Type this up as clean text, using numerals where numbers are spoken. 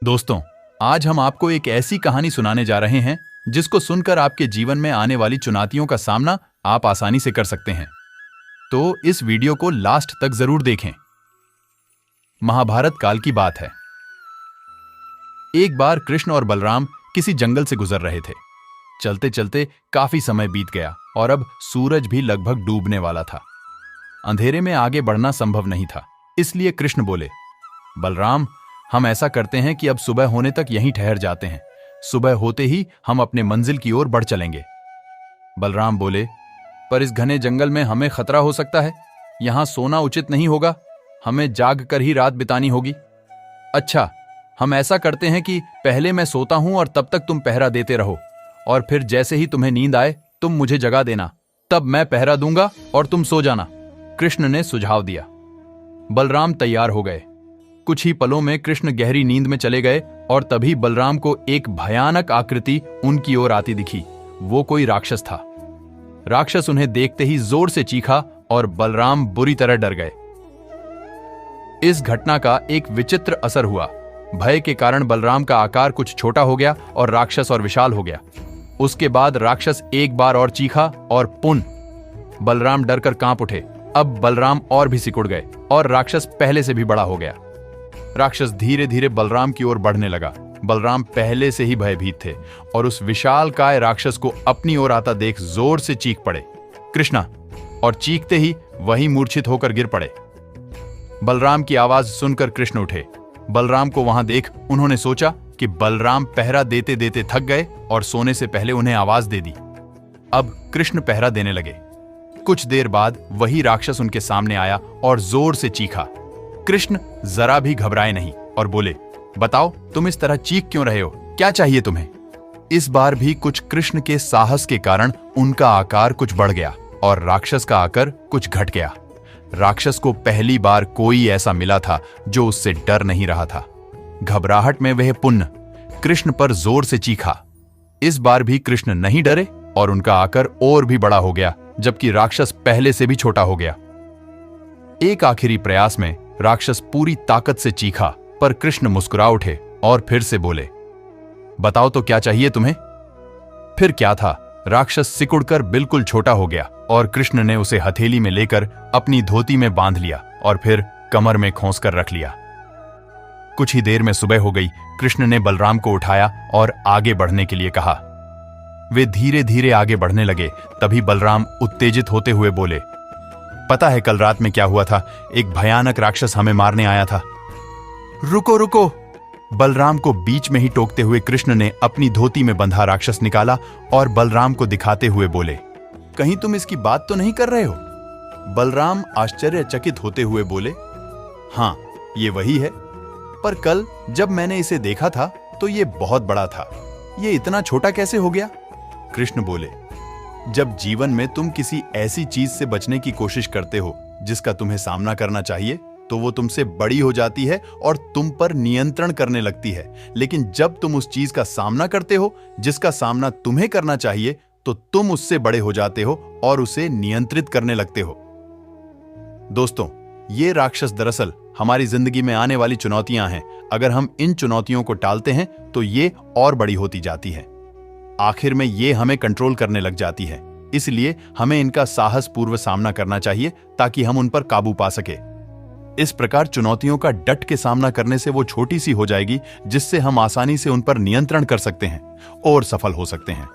दोस्तों, आज हम आपको एक ऐसी कहानी सुनाने जा रहे हैं जिसको सुनकर आपके जीवन में आने वाली चुनौतियों का सामना आप आसानी से कर सकते हैं। तो इस वीडियो को लास्ट तक जरूर देखें। महाभारत काल की बात है। एक बार कृष्ण और बलराम किसी जंगल से गुजर रहे थे। चलते चलते काफी समय बीत गया और अब सूरज भी लगभग डूबने वाला था। अंधेरे में आगे बढ़ना संभव नहीं था, इसलिए कृष्ण बोले, बलराम, हम ऐसा करते हैं कि अब सुबह होने तक यहीं ठहर जाते हैं। सुबह होते ही हम अपने मंजिल की ओर बढ़ चलेंगे। बलराम बोले, पर इस घने जंगल में हमें खतरा हो सकता है। यहां सोना उचित नहीं होगा, हमें जाग कर ही रात बितानी होगी। अच्छा, हम ऐसा करते हैं कि पहले मैं सोता हूं और तब तक तुम पहरा देते रहो, और फिर जैसे ही तुम्हें नींद आए तुम मुझे जगा देना, तब मैं पहरा दूंगा और तुम सो जाना। कृष्ण ने सुझाव दिया। बलराम तैयार हो गए। कुछ ही पलों में कृष्ण गहरी नींद में चले गए और तभी बलराम को एक भयानक आकृति उनकी ओर आती दिखी। वो कोई राक्षस था। राक्षस उन्हें देखते ही जोर से चीखा और बलराम बुरी तरह डर गए। इस घटना का एक विचित्र असर हुआ। भय के कारण बलराम का आकार कुछ छोटा हो गया और राक्षस और विशाल हो गया। उसके बाद राक्षस एक बार और चीखा और पुनः बलराम डरकर कांप उठे। अब बलराम और भी सिकुड़ गए और राक्षस पहले से भी बड़ा हो गया। राक्षस धीरे धीरे बलराम की ओर बढ़ने लगा। बलराम पहले से ही भयभीत थे और उस विशालकाय राक्षस को अपनी ओर आता देख जोर से चीख पड़े, कृष्णा, और चीखते ही वही मूर्छित होकर गिर पड़े। बलराम की आवाज सुनकर कृष्ण उठे। बलराम को वहां देख उन्होंने सोचा कि बलराम पहरा देते देते थक गए और सोने से पहले उन्हें आवाज दे दी। अब कृष्ण पहरा देने लगे। कुछ देर बाद वही राक्षस उनके सामने आया और जोर से चीखा। कृष्ण जरा भी घबराए नहीं और बोले, बताओ, तुम इस तरह चीख क्यों रहे हो? क्या चाहिए तुम्हें? इस बार भी कुछ कृष्ण के साहस के कारण उनका आकार कुछ बढ़ गया और राक्षस का आकार कुछ घट गया। राक्षस को पहली बार कोई ऐसा मिला था जो उससे डर नहीं रहा था। घबराहट में वह पुनः कृष्ण पर जोर से चीखा। इस बार भी कृष्ण नहीं डरे और उनका आकार और भी बड़ा हो गया, जबकि राक्षस पहले से भी छोटा हो गया। एक आखिरी प्रयास में राक्षस पूरी ताकत से चीखा, पर कृष्ण मुस्कुरा उठे और फिर से बोले, बताओ तो क्या चाहिए तुम्हें? फिर क्या था, राक्षस सिकुड़कर बिल्कुल छोटा हो गया और कृष्ण ने उसे हथेली में लेकर अपनी धोती में बांध लिया और फिर कमर में खोस कर रख लिया। कुछ ही देर में सुबह हो गई। कृष्ण ने बलराम को उठाया और आगे बढ़ने के लिए कहा। वे धीरे धीरे आगे बढ़ने लगे। तभी बलराम उत्तेजित होते हुए बोले, पता है कल रात में क्या हुआ था? एक भयानक राक्षस हमें मारने आया था। रुको रुको! बलराम को बीच में ही टोकते हुए कृष्ण ने अपनी धोती में बंधा राक्षस निकाला और बलराम को दिखाते हुए बोले, कहीं तुम इसकी बात तो नहीं कर रहे हो? बलराम आश्चर्यचकित होते हुए बोले, हां, ये वही है, पर कल जब मैंने इसे देखा था तो ये बहुत बड़ा था। ये इतना छोटा कैसे हो गया? कृष्ण बोले, जब जीवन में तुम किसी ऐसी चीज से बचने की कोशिश करते हो जिसका तुम्हें सामना करना चाहिए, तो वो तुमसे बड़ी हो जाती है और तुम पर नियंत्रण करने लगती है। लेकिन जब तुम उस चीज का सामना करते हो जिसका सामना तुम्हें करना चाहिए, तो तुम उससे बड़े हो जाते हो और उसे नियंत्रित करने लगते हो। दोस्तों, ये राक्षस दरअसल हमारी जिंदगी में आने वाली चुनौतियां हैं। अगर हम इन चुनौतियों को टालते हैं तो ये और बड़ी होती जाती है। आखिर में ये हमें कंट्रोल करने लग जाती है। इसलिए हमें इनका साहसपूर्वक सामना करना चाहिए ताकि हम उन पर काबू पा सके। इस प्रकार चुनौतियों का डट के सामना करने से वो छोटी सी हो जाएगी, जिससे हम आसानी से उन पर नियंत्रण कर सकते हैं और सफल हो सकते हैं।